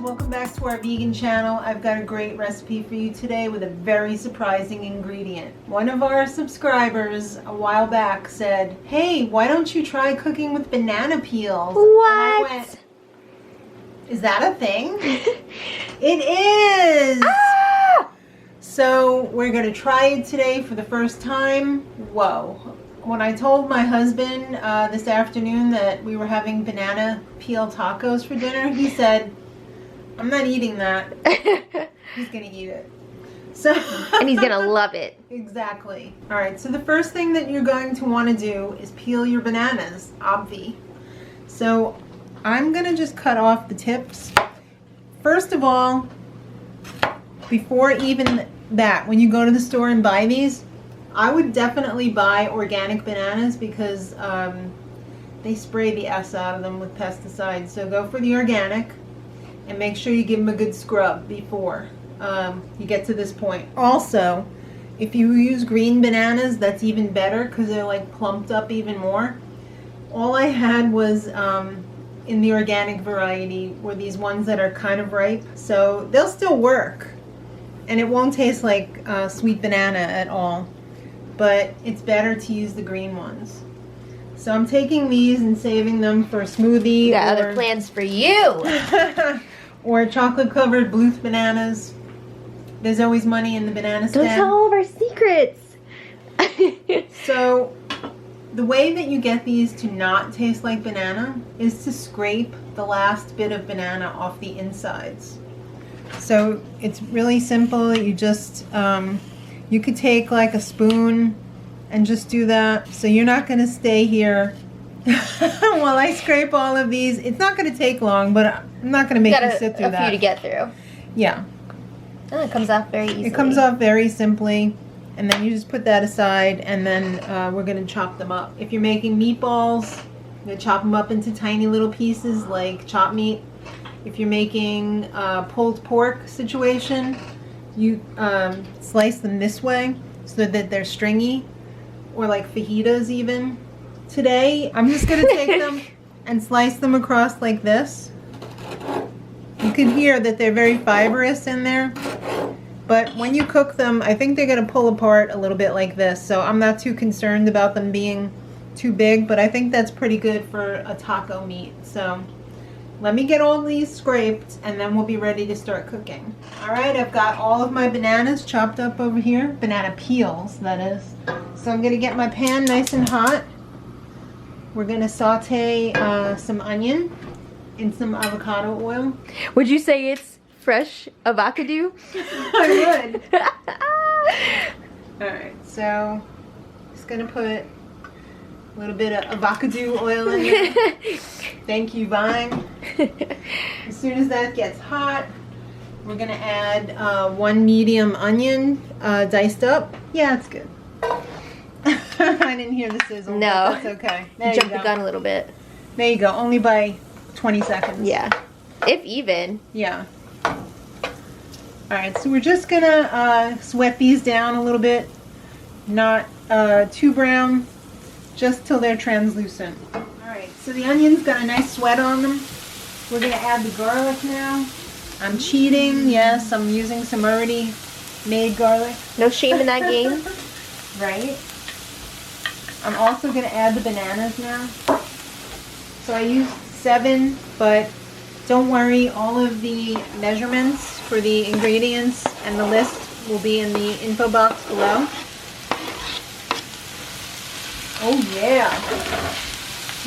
welcome back to our vegan channel. I've got a great recipe for you today with a very surprising ingredient. One of our subscribers a while back said, hey, why don't you try cooking with banana peels? What? And I went, is that a thing? It is! Ah! So we're going to try it today for the first time. Whoa. When I told my husband this afternoon that we were having banana peel tacos for dinner, he said, I'm not eating that. He's going to eat it. So And he's going to love it. Exactly. All right, so the first thing that you're going to want to do is peel your bananas, obvi. So I'm going to just cut off the tips. First of all, before even that, when you go to the store and buy these, I would definitely buy organic bananas because they spray the S out of them with pesticides. So go for the organic and make sure you give them a good scrub before you get to this point. Also, if you use green bananas, that's even better because they're like plumped up even more. All I had was in the organic variety were these ones that are kind of ripe. So they'll still work and it won't taste like sweet banana at all. But it's better to use the green ones. So I'm taking these and saving them for a smoothie. We got other plans for you. Or chocolate covered Bluth bananas. There's always money in the banana stand. Don't tell all of our secrets. So the way that you get these to not taste like banana is to scrape the last bit of banana off the insides. So it's really simple. You just you could take like a spoon and just do that. So you're not going to stay here while I scrape all of these. It's not going to take long, but I'm not going to make you sit through that. A few to get through. Yeah. Oh, it comes off very easily. It comes off very simply. And then you just put that aside, and then we're going to chop them up. If you're making meatballs, you're going to chop them up into tiny little pieces like chopped meat. If you're making pulled pork situation, you slice them this way so that they're stringy, or like fajitas even. Today, I'm just going to take them and slice them across like this. You can hear that they're very fibrous in there, but when you cook them, I think they're going to pull apart a little bit like this, so I'm not too concerned about them being too big, but I think that's pretty good for a taco meat. So let me get all these scraped and then we'll be ready to start cooking. Alright, I've got all of my bananas chopped up over here. Banana peels, that is. So I'm going to get my pan nice and hot. We're going to saute some onion in some avocado oil. Would you say it's fresh avocado? I would. Alright, so just going to put a little bit of avocado oil in here. Thank you, Vine. As soon as that gets hot, we're going to add one medium onion diced up. Yeah, it's good. I didn't hear the sizzle. No. That's okay. You jumped the gun a little bit. There you go. Only by 20 seconds. Yeah. If even. Yeah. Alright, so we're just going to sweat these down a little bit. Not too brown. Just till they're translucent. Alright, so the onions got a nice sweat on them. We're going to add the garlic now. I'm cheating, yes, I'm using some already made garlic. No shame in that game. Right. I'm also going to add the bananas now. So I used 7, but don't worry, all of the measurements for the ingredients and the list will be in the info box below. Oh yeah.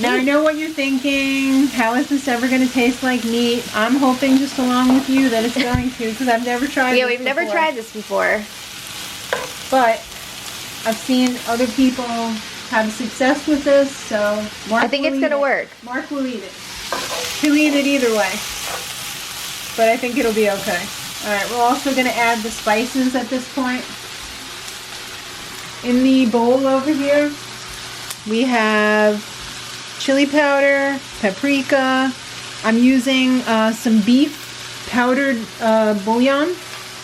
Now I know what you're thinking. How is this ever going to taste like meat? I'm hoping just along with you that it's going to, because I've never tried Yeah, this we've never tried this before. But I've seen other people have success with this, so Mark I think it's going to work. Mark will eat it. He'll eat it either way. But I think it'll be okay. Alright, we're also going to add the spices at this point. In the bowl over here, we have chili powder, paprika. I'm using some beef powdered bouillon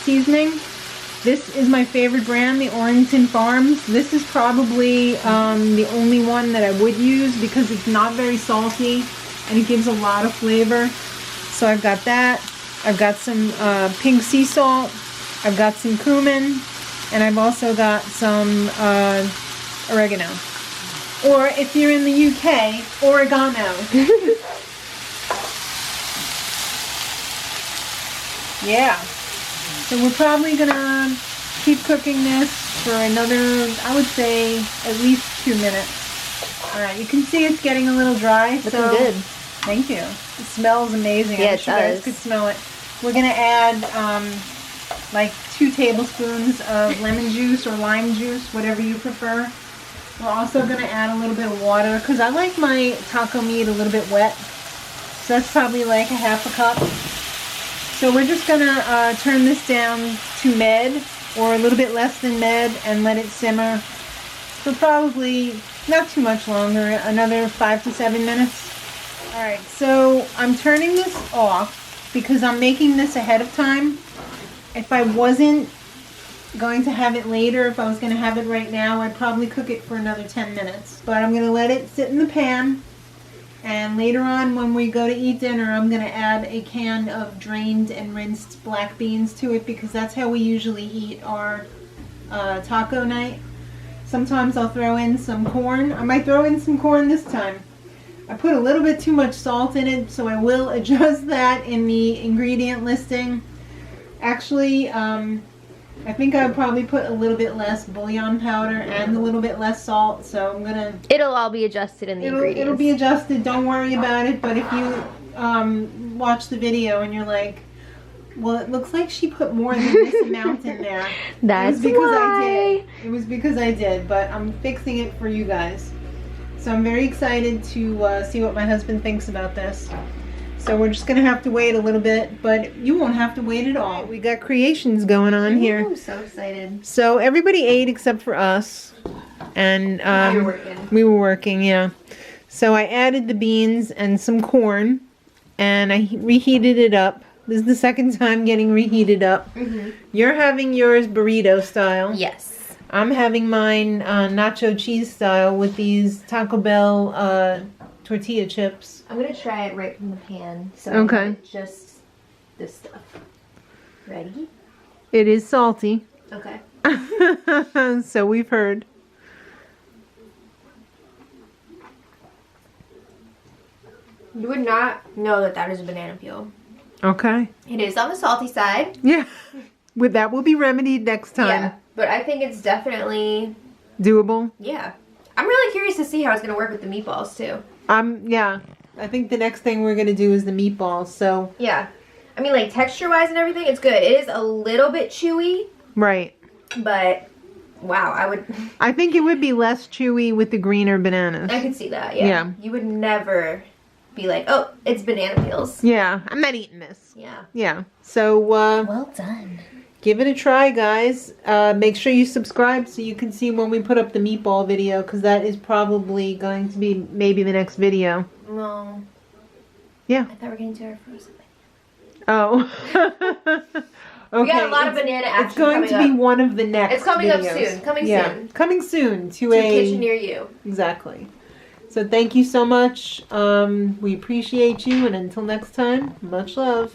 seasoning. This is my favorite brand, the Orrington Farms. This is probably the only one that I would use because it's not very salty and it gives a lot of flavor. So I've got that. I've got some pink sea salt. I've got some cumin. And I've also got some oregano. Or if you're in the UK, oregano. Yeah. So we're probably gonna keep cooking this for another, I would say, at least 2 minutes. Alright, you can see it's getting a little dry. Looking so good. Thank you. It smells amazing. Yeah, I it wish you guys does. could smell it. We're gonna add like 2 tablespoons of lemon juice or lime juice, whatever you prefer. We're also gonna add a little bit of water because I like my taco meat a little bit wet. So that's probably like a half a cup. So we're just gonna turn this down to med or a little bit less than med and let it simmer for probably not too much longer, another 5 to 7 minutes. Alright, so I'm turning this off because I'm making this ahead of time. If I wasn't going to have it later, if I was going to have it right now, I'd probably cook it for another 10 minutes. But I'm going to let it sit in the pan. And later on when we go to eat dinner, I'm going to add a can of drained and rinsed black beans to it because that's how we usually eat our taco night. Sometimes I'll throw in some corn. I might throw in some corn this time. I put a little bit too much salt in it, so I will adjust that in the ingredient listing. Actually, I think I would probably put a little bit less bouillon powder and a little bit less salt, so I'm gonna... It'll all be adjusted in the ingredients. It'll be adjusted, don't worry about it, but if you watch the video and you're like, well, it looks like she put more than this amount in there. That's why. It was because I did, but I'm fixing it for you guys. So I'm very excited to see what my husband thinks about this. So we're just going to have to wait a little bit, but you won't have to wait at all. We got creations going on here. I'm so excited. So everybody ate except for us. And We were working. we were working, yeah. So I added the beans and some corn, and I reheated it up. This is the second time getting reheated up. Mm-hmm. You're having yours burrito style. Yes. I'm having mine nacho cheese style with these Taco Bell tortilla chips. I'm going to try it right from the pan. So Okay. just this stuff. Ready? It is salty. Okay. So we've heard. You would not know that that is a banana peel. Okay. It is on the salty side. Yeah. With that will be remedied next time. Yeah. But I think it's definitely... Doable. Yeah. I'm really curious to see how it's going to work with the meatballs, too. Yeah. I think the next thing we're going to do is the meatballs, so. Yeah. I mean, like, texture-wise and everything, it's good. It is a little bit chewy. Right. But, wow, I think it would be less chewy with the greener bananas. I could see that, yeah. Yeah. You would never be like, oh, it's banana peels. Yeah. I'm not eating this. Yeah. Yeah. So, Well done. give it a try, guys. Make sure you subscribe so you can see when we put up the meatball video, because that is probably going to be maybe the next video. No. Yeah. I thought we were going to do our frozen banana. Oh. Okay. We got a lot of banana action It's going to coming be one of the next It's coming up videos. soon. Coming Yeah. soon. Coming soon to To a a kitchen near you. Exactly. So thank you so much. We appreciate you, and until next time, much love.